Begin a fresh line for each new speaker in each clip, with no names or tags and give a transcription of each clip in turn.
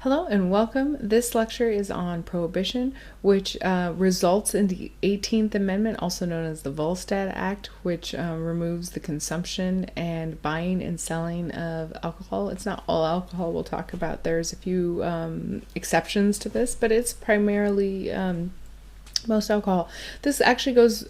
Hello and welcome. This lecture is on prohibition, which results in the 18th Amendment, also known as the Volstead Act, which removes the consumption and buying and selling of alcohol. It's not all alcohol we'll talk about. There's a few exceptions to this, but it's primarily most alcohol. This actually goes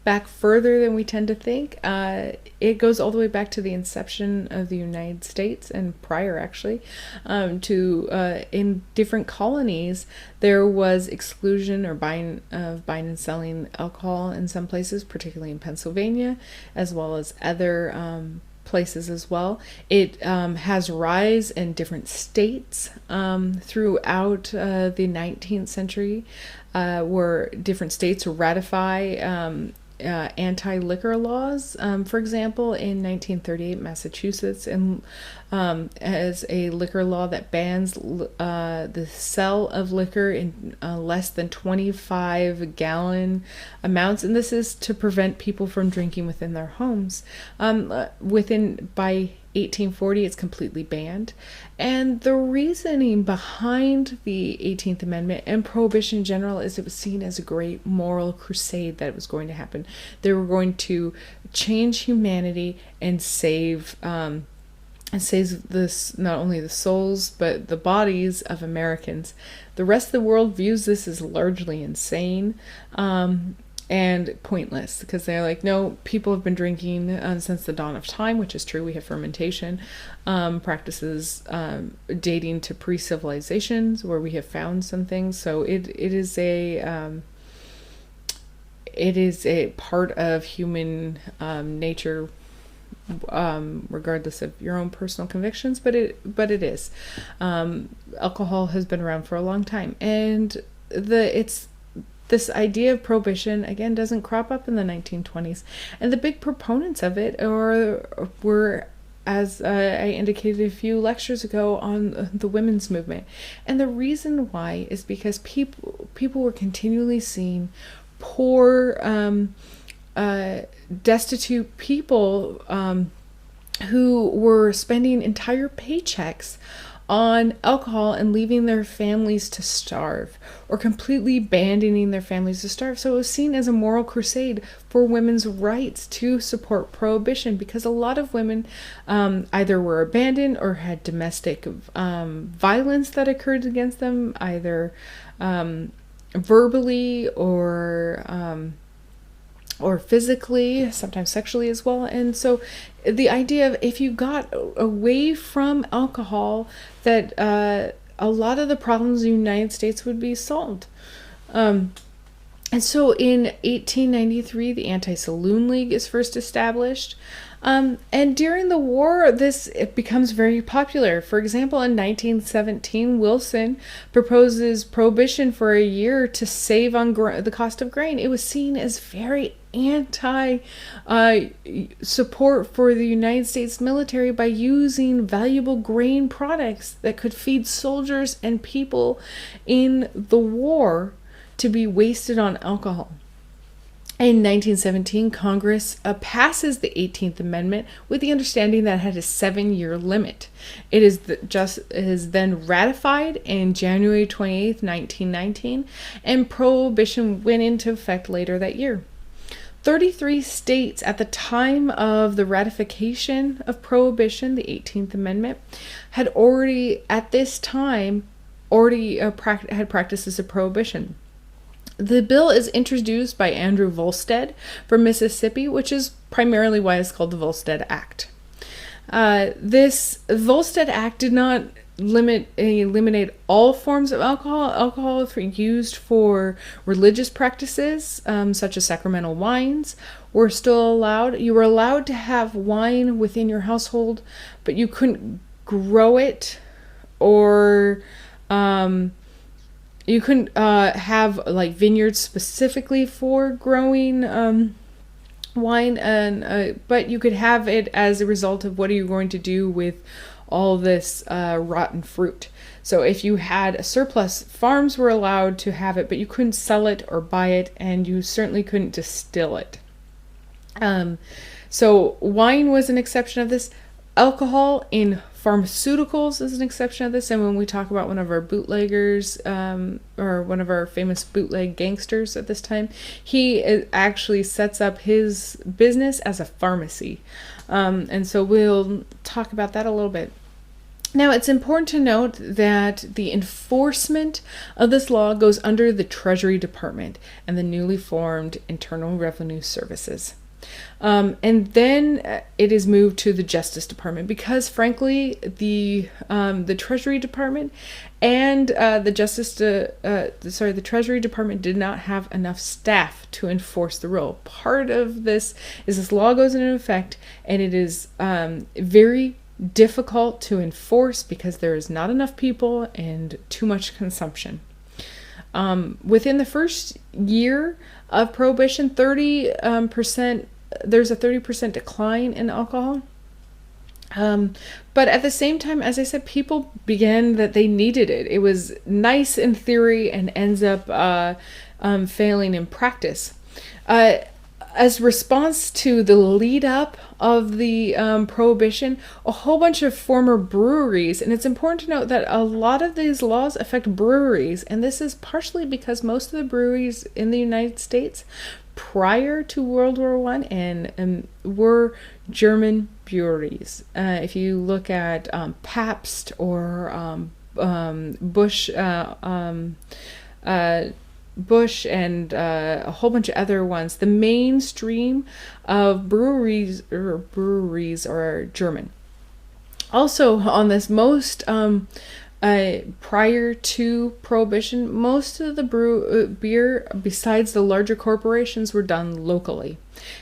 back further than we tend to think. It goes all the way back to the inception of the United States and prior, actually, to in different colonies there was exclusion or buying and selling alcohol in some places, particularly in Pennsylvania, as well as other places as well. It has rise in different states throughout the 19th century, where different states ratify anti-liquor laws. For example, in 1938, Massachusetts has a liquor law that bans the sale of liquor in less than 25-gallon amounts, and this is to prevent people from drinking within their homes. By 1840, it's completely banned. And the reasoning behind the 18th Amendment and prohibition in general is it was seen as a great moral crusade that was going to happen. They were going to change humanity and save this, not only the souls but the bodies of Americans. The rest of the world views this as largely insane and pointless, because they're like, no, people have been drinking since the dawn of time, which is true. We have fermentation practices dating to pre-civilizations where we have found some things. So it is a part of human nature, regardless of your own personal convictions, but it is. Alcohol has been around for a long time, and this idea of prohibition, again, doesn't crop up in the 1920s. And the big proponents of it were, as I indicated a few lectures ago, on the women's movement. And the reason why is because people were continually seeing poor, destitute people who were spending entire paychecks on alcohol and leaving their families to starve, or completely abandoning their families to starve. So it was seen as a moral crusade for women's rights to support prohibition, because a lot of women either were abandoned or had domestic violence that occurred against them, either verbally or physically, sometimes sexually as well. And so the idea of, if you got away from alcohol, that a lot of the problems in the United States would be solved. And so in 1893, the Anti-Saloon League is first established. And during the war, it becomes very popular. For example, in 1917, Wilson proposes prohibition for a year to save on the cost of grain. It was seen as very anti-support for the United States military by using valuable grain products that could feed soldiers and people in the war to be wasted on alcohol. In 1917, Congress passes the 18th Amendment with the understanding that it had a 7-year limit. It is then ratified in January 28th, 1919, and prohibition went into effect later that year. 33 states at the time of the ratification of prohibition, the 18th Amendment, had already had practices of prohibition. The bill is introduced by Andrew Volstead from Mississippi, which is primarily why it's called the Volstead Act. This Volstead Act did not eliminate all forms of alcohol. Alcohol used for religious practices, such as sacramental wines, were still allowed. You were allowed to have wine within your household, but you couldn't grow it, or you couldn't have like vineyards specifically for growing wine, and but you could have it as a result of what are you going to do with all this rotten fruit. So if you had a surplus, farms were allowed to have it, but you couldn't sell it or buy it, and you certainly couldn't distill it. So wine was an exception of this. Alcohol in pharmaceuticals is an exception of this, and when we talk about one of our bootleggers, or one of our famous bootleg gangsters at this time, he actually sets up his business as a pharmacy. And so we'll talk about that a little bit. Now, it's important to note that the enforcement of this law goes under the Treasury Department and the newly formed Internal Revenue Services. And then it is moved to the Justice Department because, frankly, the Treasury Department and the Treasury Department did not have enough staff to enforce the rule. Part of this is this law goes into effect, and it is very difficult to enforce because there is not enough people and too much consumption. Within the first year of Prohibition, 30%, there's a 30% decline in alcohol. But at the same time, as I said, people began that they needed it. It was nice in theory and ends up failing in practice. As response to the lead up of the Prohibition, a whole bunch of former breweries, and it's important to note that a lot of these laws affect breweries, and this is partially because most of the breweries in the United States prior to World War I and were German breweries. If you look at Pabst or Busch and a whole bunch of other ones, the mainstream of breweries are German. Also, on this most prior to Prohibition, most of the beer, besides the larger corporations, were done locally.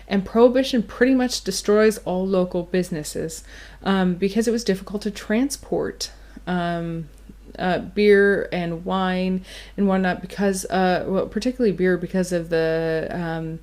And Prohibition pretty much destroys all local businesses because it was difficult to transport beer and wine and whatnot because, particularly beer because of the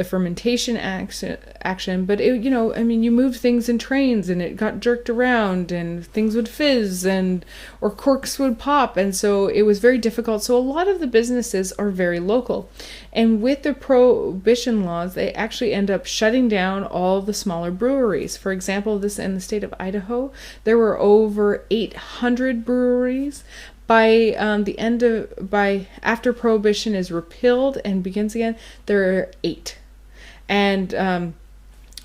fermentation action. But it, you moved things in trains and it got jerked around and things would fizz or corks would pop, and so it was very difficult. So a lot of the businesses are very local, and with the Prohibition laws, they actually end up shutting down all the smaller breweries. For example, this in the state of Idaho, there were over 800 breweries. By after Prohibition is repealed and begins again, there are 8. And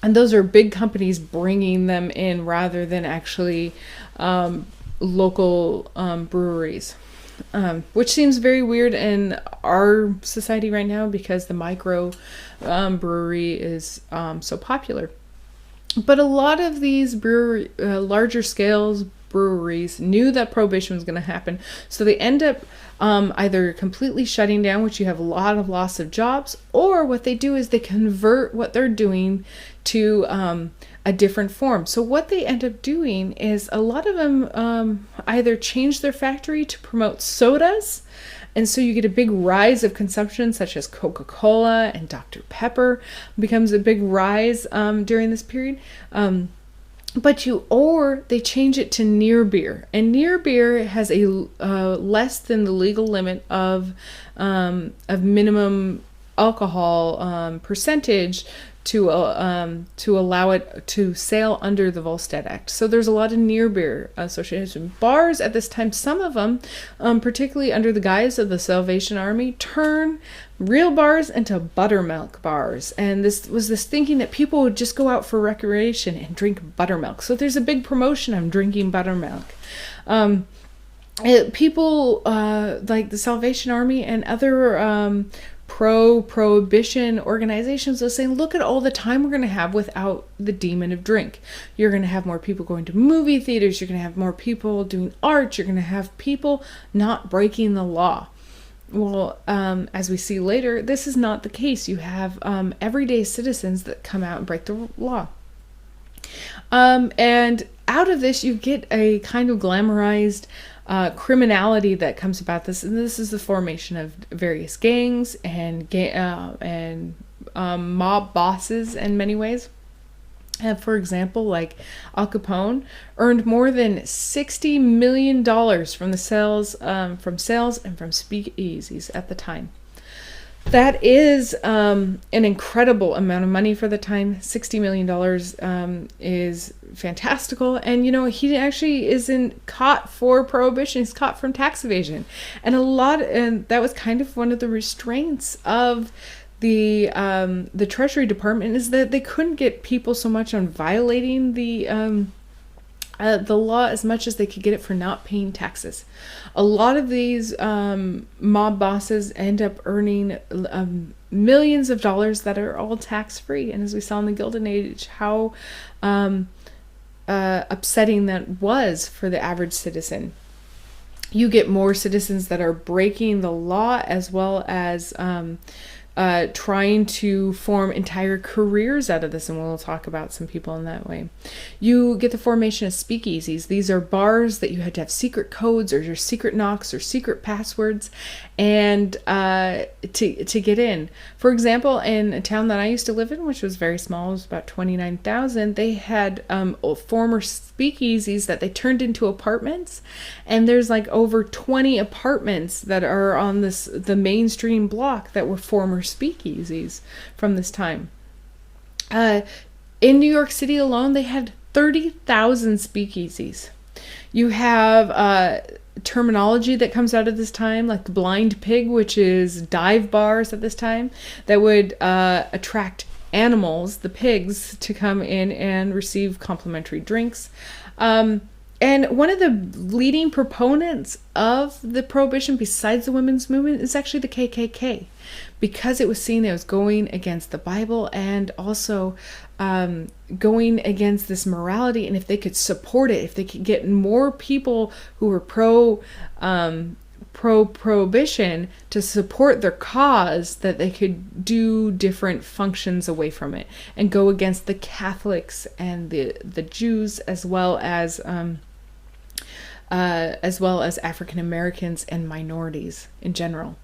those are big companies bringing them in rather than actually local breweries, which seems very weird in our society right now because the micro brewery is so popular. But a lot of these larger scales breweries knew that Prohibition was going to happen, so they end up either completely shutting down, which you have a lot of loss of jobs, or what they do is they convert what they're doing to a different form. So what they end up doing is a lot of them either change their factory to promote sodas, and so you get a big rise of consumption, such as Coca-Cola and Dr. Pepper becomes a big rise during this period. Or they change it to near beer, and near beer has a less than the legal limit of minimum alcohol percentage to allow it to sail under the Volstead Act. So there's a lot of near beer associations. Bars at this time, some of them, particularly under the guise of the Salvation Army, turn real bars into buttermilk bars. And this was this thinking that people would just go out for recreation and drink buttermilk. So there's a big promotion of drinking buttermilk. People like the Salvation Army and other pro-prohibition organizations are saying, look at all the time we're going to have without the demon of drink. You're going to have more people going to movie theaters. You're going to have more people doing art. You're going to have people not breaking the law. Well, as we see later, this is not the case. You have everyday citizens that come out and break the law. And out of this, you get a kind of glamorized criminality that comes about this, and this is the formation of various gangs and mob bosses in many ways. For example, like Al Capone earned more than $60 million from the sales and from speakeasies at the time. That is an incredible amount of money for the time. $60 million is fantastical. And, he actually isn't caught for prohibition. He's caught from tax evasion. And that was kind of one of the restraints of the Treasury Department, is that they couldn't get people so much on violating the law as much as they could get it for not paying taxes. A lot of these mob bosses end up earning millions of dollars that are all tax-free. And as we saw in the Gilded Age, how upsetting that was for the average citizen. You get more citizens that are breaking the law, as well as trying to form entire careers out of this, and we'll talk about some people in that way. You get the formation of speakeasies. These are bars that you had to have secret codes or your secret knocks or secret passwords and to get in. For example, in a town that I used to live in, which was very small, it was about 29,000, they had former speakeasies that they turned into apartments, and there's like over 20 apartments that are on the mainstream block that were former speakeasies from this time. In New York City alone, they had 30,000 speakeasies. You have terminology that comes out of this time, like the Blind Pig, which is dive bars at this time that would attract animals, the pigs, to come in and receive complimentary drinks. And one of the leading proponents of the prohibition, besides the women's movement, is actually the KKK, because it was seen that it was going against the Bible and also going against this morality. And if they could support it, if they could get more people who were pro-prohibition to support their cause, that they could do different functions away from it and go against the Catholics and the Jews, as well as African Americans and minorities in general.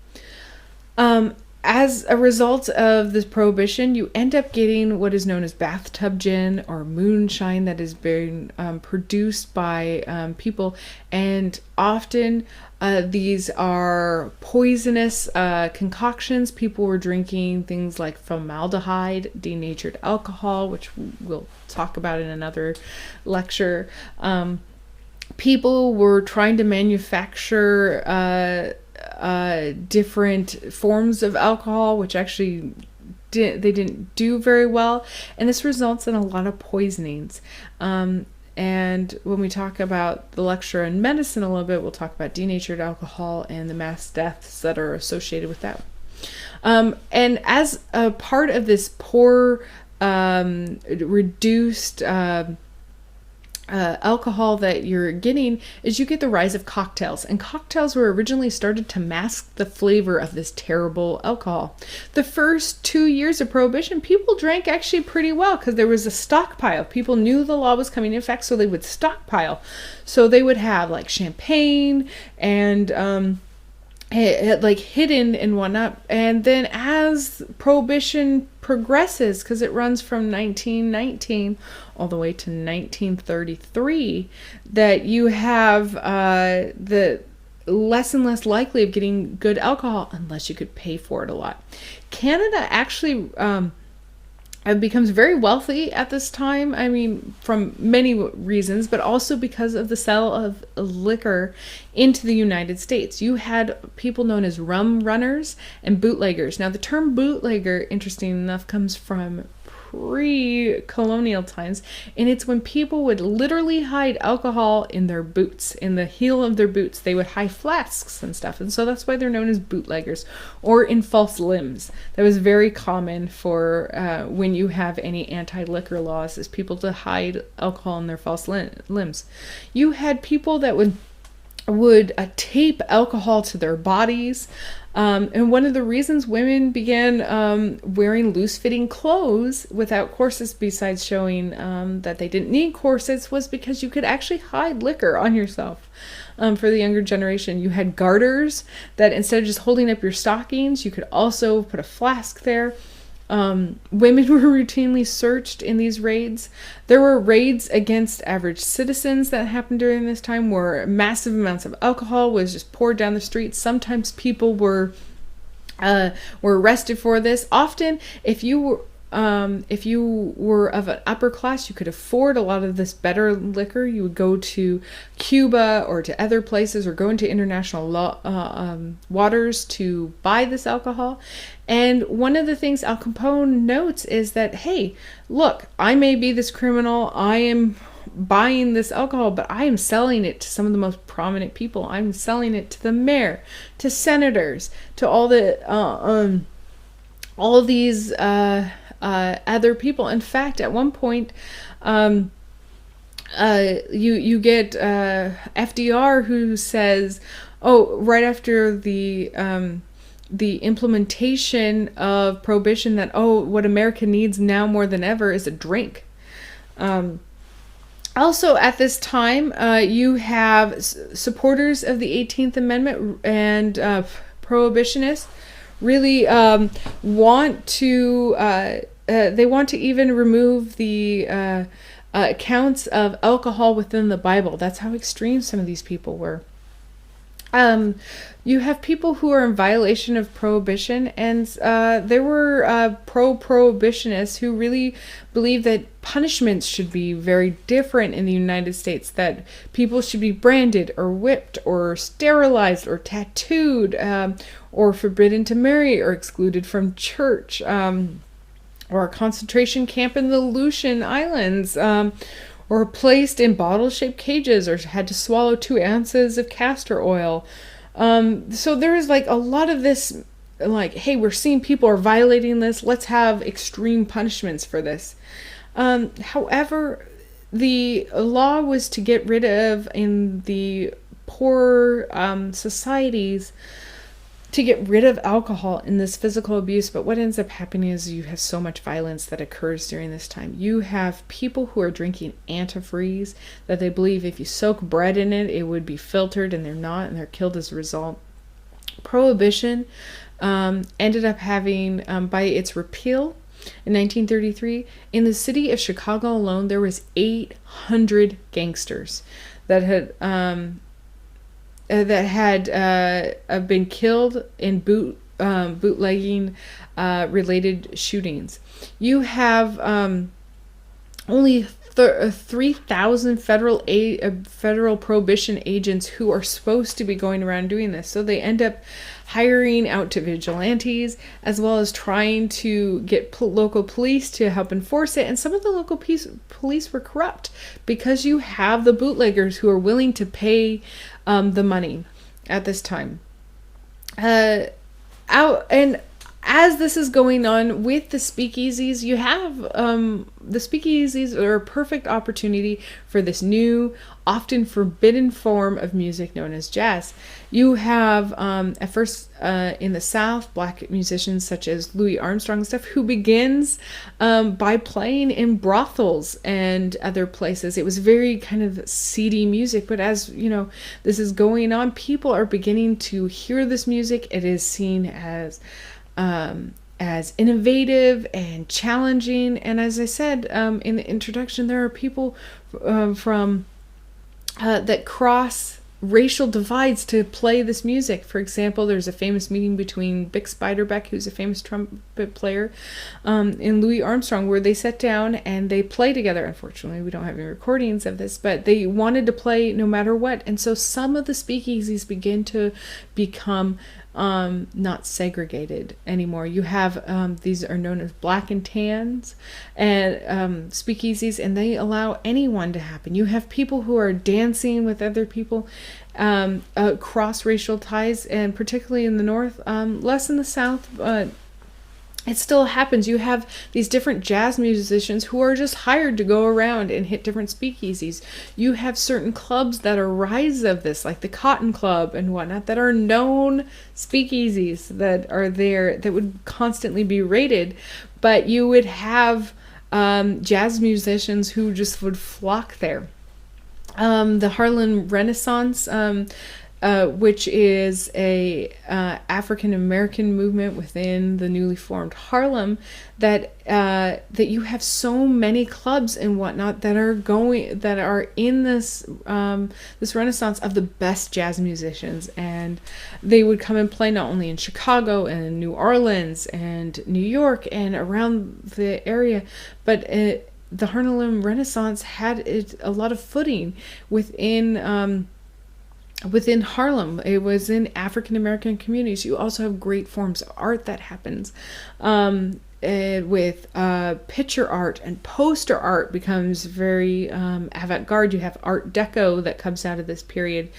As a result of this prohibition, you end up getting what is known as bathtub gin or moonshine that is being produced by people, and often these are poisonous concoctions. People were drinking things like formaldehyde, denatured alcohol, which we'll talk about in another lecture. People were trying to manufacture different forms of alcohol, which actually didn't do very well, and this results in a lot of poisonings. And when we talk about the lecture in medicine a little bit, we'll talk about denatured alcohol and the mass deaths that are associated with that. And as a part of this poor, reduced alcohol that you're getting, is you get the rise of cocktails. And cocktails were originally started to mask the flavor of this terrible alcohol. The first 2 years of Prohibition, people drank actually pretty well because there was a stockpile. People knew the law was coming in effect, so they would stockpile. So they would have like champagne and like hidden and whatnot. And then as Prohibition progresses, because it runs from 1919 all the way to 1933, that you have the less and less likely of getting good alcohol unless you could pay for it a lot. Canada actually becomes very wealthy at this time. I mean, from many reasons, but also because of the sale of liquor into the United States. You had people known as rum runners and bootleggers. Now, the term bootlegger, interesting enough, comes from pre-colonial times, and it's when people would literally hide alcohol in their boots, in the heel of their boots. They would hide flasks and stuff, and so that's why they're known as bootleggers, or in false limbs. That was very common for when you have any anti-liquor laws, is people to hide alcohol in their false limbs. You had people that would tape alcohol to their bodies. And one of the reasons women began wearing loose-fitting clothes without corsets, besides showing that they didn't need corsets, was because you could actually hide liquor on yourself. For the younger generation, you had garters that instead of just holding up your stockings, you could also put a flask there. Women were routinely searched in these raids. There were raids against average citizens that happened during this time, where massive amounts of alcohol was just poured down the streets. Sometimes people were were arrested for this. Often, if you were of an upper class, you could afford a lot of this better liquor. You would go to Cuba or to other places, or go into international waters to buy this alcohol. And one of the things Al Capone notes is that, hey, look, I may be this criminal, I am buying this alcohol, but I am selling it to some of the most prominent people. I'm selling it to the mayor, to senators, to all these other people. In fact, at one point, you get FDR, who says, oh, right after the implementation of prohibition, that, oh, what America needs now more than ever is a drink. Also, at this time, you have supporters of the 18th Amendment and prohibitionists really want to they want to even remove the accounts of alcohol within the Bible. That's how extreme some of these people were. You have people who are in violation of prohibition, and there were pro-prohibitionists who really believe that punishments should be very different in the United States, that people should be branded or whipped or sterilized or tattooed, or forbidden to marry or excluded from church, or a concentration camp in the Aleutian Islands, or placed in bottle-shaped cages, or had to swallow 2 ounces of castor oil. So there is like a lot of this, like, hey, we're seeing people are violating this, let's have extreme punishments for this. However, the law was to get rid of, in the poor societies, to get rid of alcohol in this physical abuse. But what ends up happening is you have so much violence that occurs during this time. You have people who are drinking antifreeze that they believe if you soak bread in it, it would be filtered, and they're not, and they're killed as a result. Prohibition ended up having, by its repeal in 1933, in the city of Chicago alone, there was 800 gangsters that had been killed in bootlegging related shootings. You have only 3,000 federal prohibition agents who are supposed to be going around doing this. So they end up hiring out to vigilantes, as well as trying to get local police to help enforce it. And some of the local police were corrupt, because you have the bootleggers who are willing to pay the money at this time. And as this is going on with the speakeasies, you have the speakeasies are a perfect opportunity for this new, often forbidden form of music known as jazz. You have, at first in the South, black musicians such as Louis Armstrong and stuff, who begins by playing in brothels and other places. It was very kind of seedy music, but as you know, this is going on, people are beginning to hear this music. It is seen as innovative and challenging. And as I said in the introduction, there are people that cross racial divides to play this music. For example, there's a famous meeting between Bix Beiderbecke, who's a famous trumpet player, and Louis Armstrong, where they sat down and they play together. Unfortunately, we don't have any recordings of this, but they wanted to play no matter what. And so some of the speakeasies begin to become not segregated anymore. You have these are known as black and tans and speakeasies, and they allow anyone to happen. You have people who are dancing with other people, cross racial ties, and particularly in the North, less in the South, but it still happens. You have these different jazz musicians who are just hired to go around and hit different speakeasies. You have certain clubs that are rise of this, like the Cotton Club and whatnot, that are known speakeasies that are there that would constantly be raided. But you would have jazz musicians who just would flock there. The Harlem Renaissance, which is a African American movement within the newly formed Harlem, that you have so many clubs and whatnot that are in this this renaissance of the best jazz musicians, and they would come and play not only in Chicago and New Orleans and New York and around the area, but the Harlem Renaissance had a lot of footing within Harlem. It was in African American communities. You also have great forms of art that happens with picture art, and poster art becomes very avant-garde. You have Art Deco that comes out of this period,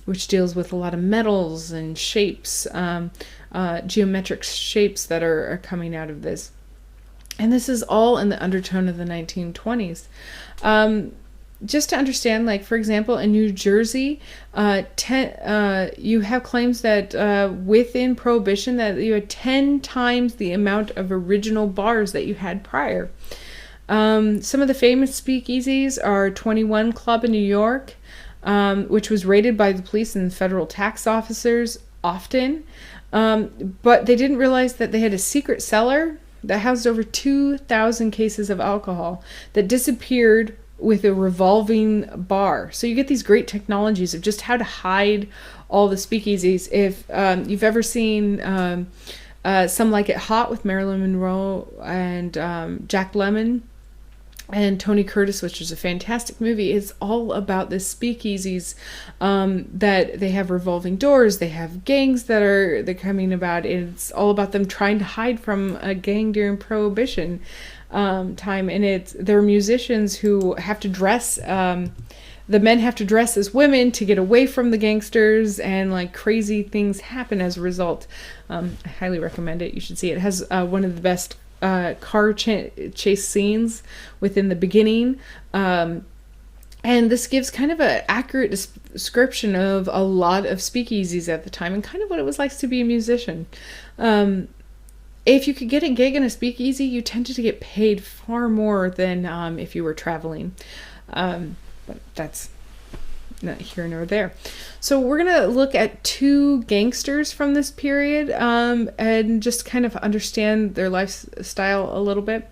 which deals with a lot of metals and shapes, geometric shapes that are coming out of this. And this is all in the undertone of the 1920s. Just to understand, like, for example, in New Jersey, you have claims that within Prohibition that you had 10 times the amount of original bars that you had prior. Some of the famous speakeasies are 21 Club in New York, which was raided by the police and federal tax officers often. But they didn't realize that they had a secret cellar that housed over 2,000 cases of alcohol that disappeared with a revolving bar. So you get these great technologies of just how to hide all the speakeasies. If you've ever seen Some Like It Hot with Marilyn Monroe and Jack Lemmon and Tony Curtis, which is a fantastic movie, it's all about the speakeasies, that they have revolving doors, they have gangs they're coming about. It's all about them trying to hide from a gang during Prohibition time, and they're musicians who have to dress, the men have to dress as women to get away from the gangsters, and like crazy things happen as a result. I highly recommend it. You should see it. It has one of the best car chase scenes within the beginning, and this gives kind of an accurate description of a lot of speakeasies at the time and kind of what it was like to be a musician. If you could get a gig in a speakeasy, you tended to get paid far more than if you were traveling. But that's not here nor there. So we're going to look at two gangsters from this period, and just kind of understand their lifestyle a little bit.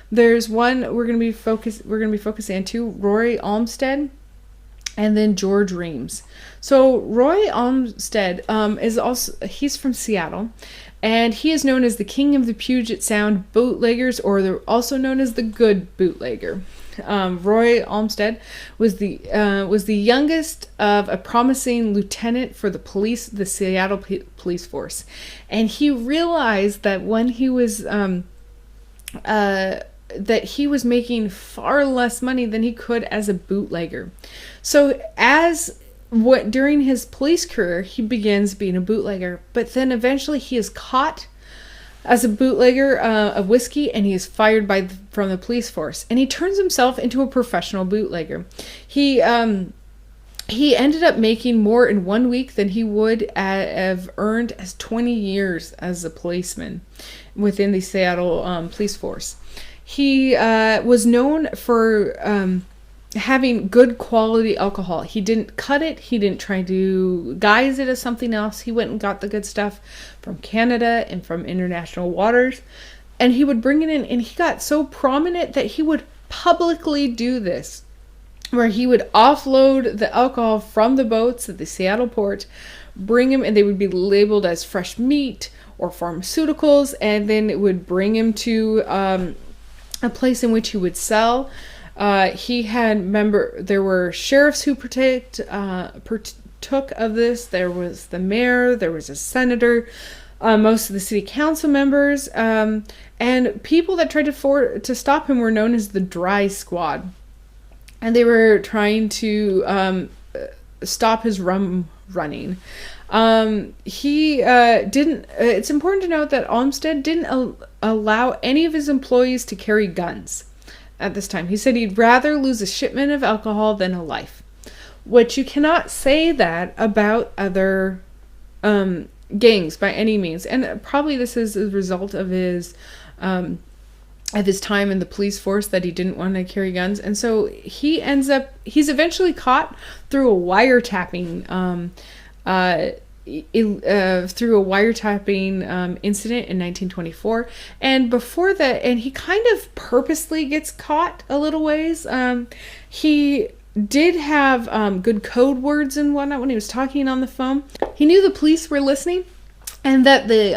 There's one we're going to be focusing on two, Roy Olmsted and then George Reams. So Roy Olmsted he's from Seattle, and he is known as the king of the Puget Sound bootleggers, or they're also known as the good bootlegger. Roy Olmsted was the youngest of a promising lieutenant for the Seattle police force, and he realized that when he was that he was making far less money than he could as a bootlegger. So during his police career, he begins being a bootlegger, but then eventually he is caught as a bootlegger of whiskey, and he is fired from the police force, and he turns himself into a professional bootlegger. He ended up making more in 1 week than he would have earned as 20 years as a policeman within the Seattle police force. He was known for having good quality alcohol. He didn't cut it. He didn't try to guise it as something else. He went and got the good stuff from Canada and from international waters, and he would bring it in, and he got so prominent that he would publicly do this, where he would offload the alcohol from the boats at the Seattle port, bring him, and they would be labeled as fresh meat or pharmaceuticals, and then it would bring him to a place in which he would sell. There were sheriffs who partook of this. There was the mayor, there was a senator, most of the city council members, and people that tried to stop him were known as the Dry Squad, and they were trying to stop his rum running. It's important to note that Olmsted didn't allow any of his employees to carry guns at this time. He said he'd rather lose a shipment of alcohol than a life, which you cannot say that about other gangs by any means. And probably this is a result of his at this time in the police force that he didn't want to carry guns. And so he's eventually caught through a wiretapping, incident in 1924. And before that, and he kind of purposely gets caught a little ways. He did have good code words and whatnot when he was talking on the phone. He knew the police were listening, and that the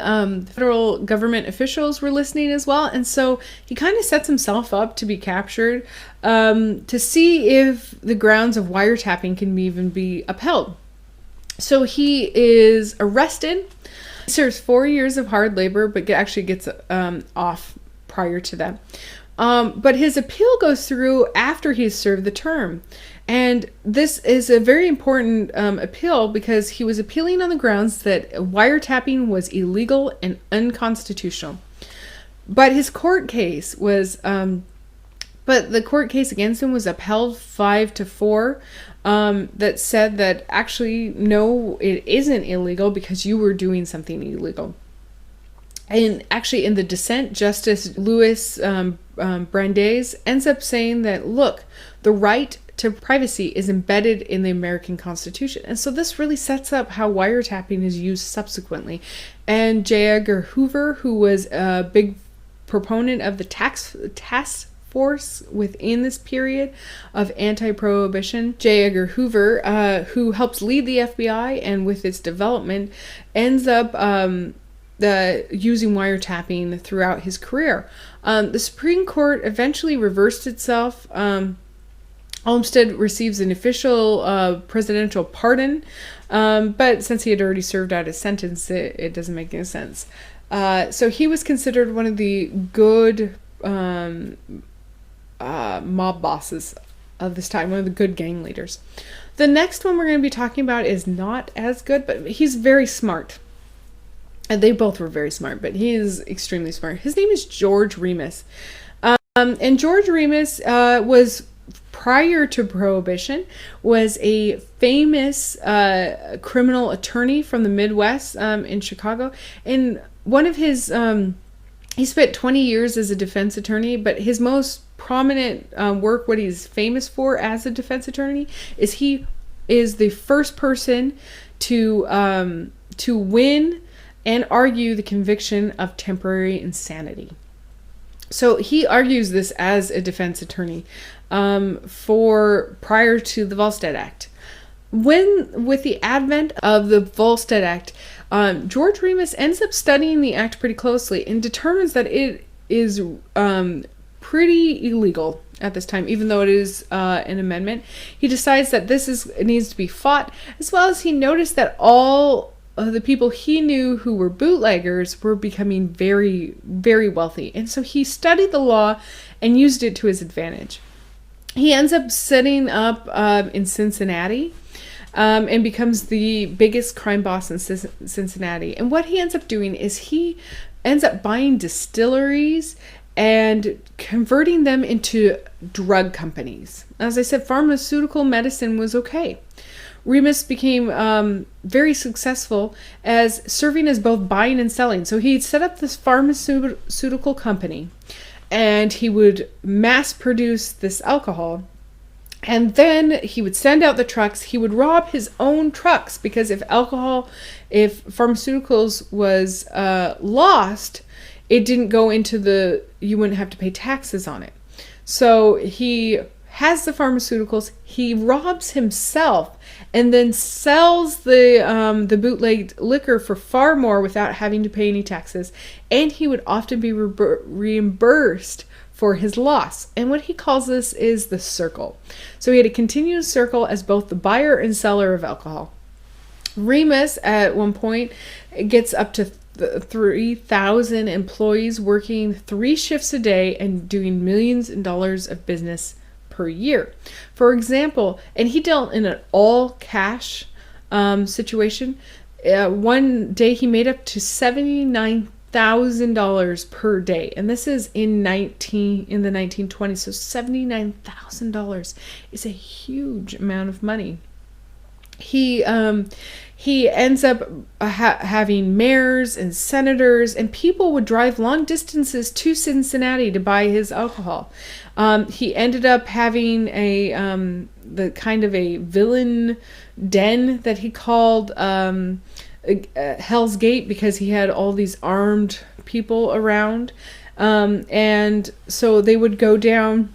federal government officials were listening as well. And so he kind of sets himself up to be captured, to see if the grounds of wiretapping can even be upheld. So he is arrested, serves 4 years of hard labor, but actually gets off prior to that. But his appeal goes through after he's served the term. And this is a very important appeal, because he was appealing on the grounds that wiretapping was illegal and unconstitutional. But his court case was, but the court case against him was upheld 5-4, that said that actually, no, it isn't illegal because you were doing something illegal. And actually, in the dissent, Justice Louis Brandeis ends up saying that, look, the right to privacy is embedded in the American Constitution. And so this really sets up how wiretapping is used subsequently. And J. Edgar Hoover, who was a big proponent of the task force within this period of anti-prohibition, J. Edgar Hoover, who helps lead the FBI and with its development, ends up using wiretapping throughout his career. The Supreme Court eventually reversed itself. Olmsted receives an official presidential pardon, but since he had already served out his sentence, it doesn't make any sense. So he was considered one of the good mob bosses of this time, one of the good gang leaders. The next one we're going to be talking about is not as good, but he's very smart. And they both were very smart, but he is extremely smart. His name is George Remus. And George Remus was, prior to Prohibition, was a famous criminal attorney from the Midwest in Chicago. And one of his, he spent 20 years as a defense attorney, but his most prominent work, what he's famous for as a defense attorney, is he is the first person to win and argue the conviction of temporary insanity. So he argues this as a defense attorney prior to the Volstead Act. With the advent of the Volstead Act, George Remus ends up studying the act pretty closely and determines that it is pretty illegal at this time, even though it is an amendment. He decides that it needs to be fought, as well as he noticed that all the people he knew who were bootleggers were becoming very, very wealthy. And so he studied the law and used it to his advantage. He ends up setting up in Cincinnati and becomes the biggest crime boss in Cincinnati. And what he ends up doing is he ends up buying distilleries and converting them into drug companies. As I said, pharmaceutical medicine was okay. Remus became very successful as serving as both buying and selling. So he set up this pharmaceutical company, and he would mass produce this alcohol. And then he would send out the trucks. He would rob his own trucks, because if pharmaceuticals was lost, it didn't go into you wouldn't have to pay taxes on it. So he has the pharmaceuticals, he robs himself, and then sells the bootlegged liquor for far more without having to pay any taxes. And he would often be reimbursed for his loss. And what he calls this is the circle. So he had a continuous circle as both the buyer and seller of alcohol. Remus, at one point, gets up to 3,000 employees working 3 shifts a day and doing millions of dollars of business per year. For example, and he dealt in an all cash situation. One day he made up to $79,000 per day, and this is in the 1920s. So $79,000 is a huge amount of money. He he ends up having mayors and senators, and people would drive long distances to Cincinnati to buy his alcohol. He ended up having the kind of a villain den that he called Hell's Gate, because he had all these armed people around. And so they would go down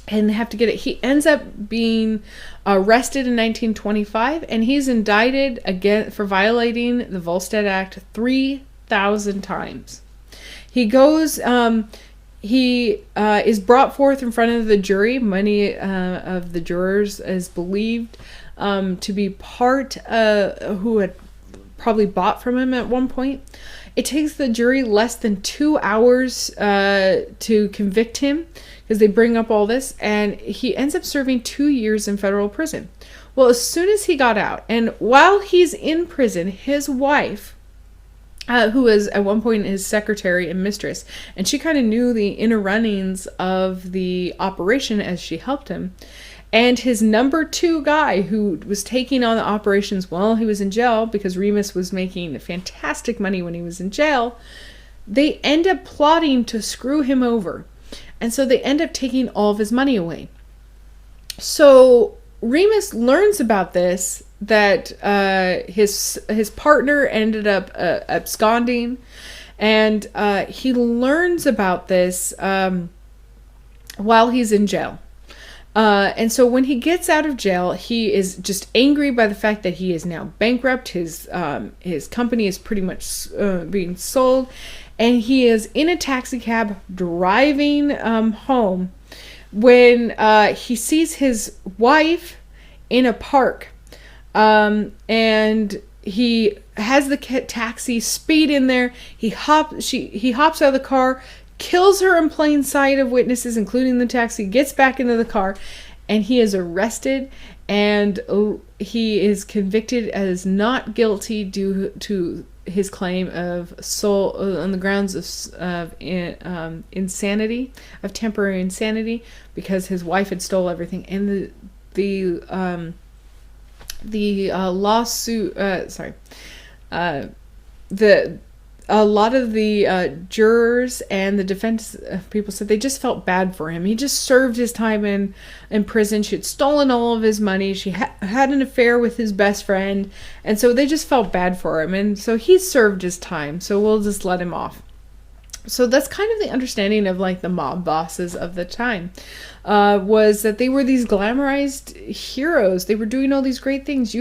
and have to get it. He ends up being arrested in 1925, and he's indicted again for violating the Volstead Act 3,000 times. He goes, he is brought forth in front of the jury. Many of the jurors is believed to be part who had probably bought from him at one point. It takes the jury less than 2 hours to convict him, because they bring up all this, and he ends up serving 2 years in federal prison. Well, as soon as he got out, and while he's in prison, his wife, who was at one point his secretary and mistress, and she kind of knew the inner runnings of the operation as she helped him, and his number 2 guy who was taking on the operations while he was in jail, because Remus was making fantastic money when he was in jail, they end up plotting to screw him over. And so they end up taking all of his money away. So Remus learns about this, that his partner ended up absconding, and he learns about this while he's in jail. And so when he gets out of jail, he is just angry by the fact that he is now bankrupt. His company is pretty much being sold, and he is in a taxi cab driving home when he sees his wife in a park, and he has the taxi speed in there. He hops out of the car, kills her in plain sight of witnesses, including the taxi, gets back into the car, and he is arrested, and he is convicted as not guilty due to his claim of on the grounds of insanity, of temporary insanity, because his wife had stole everything. And the lawsuit, a lot of the jurors and the defense people said they just felt bad for him. He just served his time in prison. She had stolen all of his money. She had an affair with his best friend. And so they just felt bad for him. And so he served his time. So we'll just let him off. So that's kind of the understanding of like the mob bosses of the time, was that they were these glamorized heroes. They were doing all these great things.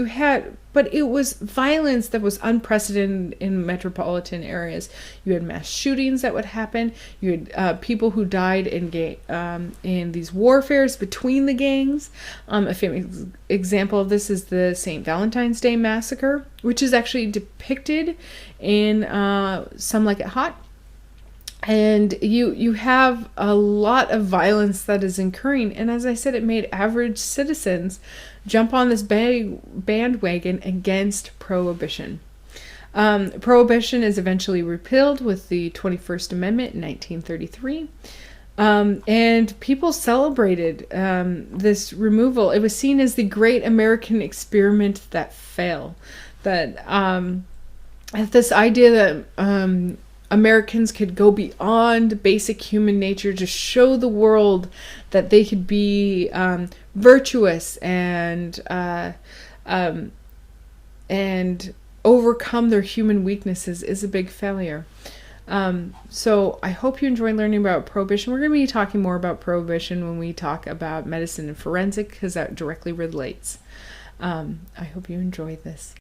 But it was violence that was unprecedented in metropolitan areas. You had mass shootings that would happen. You had people who died in these warfares between the gangs. A famous example of this is the St. Valentine's Day Massacre, which is actually depicted in Some Like It Hot. And you have a lot of violence that is occurring. And as I said, it made average citizens jump on this bandwagon against Prohibition. Prohibition is eventually repealed with the 21st Amendment in 1933. And people celebrated this removal. It was seen as the great American experiment that failed. That this idea that Americans could go beyond basic human nature to show the world that they could be virtuous and overcome their human weaknesses is a big failure. So I hope you enjoy learning about Prohibition. We're going to be talking more about Prohibition when we talk about medicine and forensic, because that directly relates. I hope you enjoy this.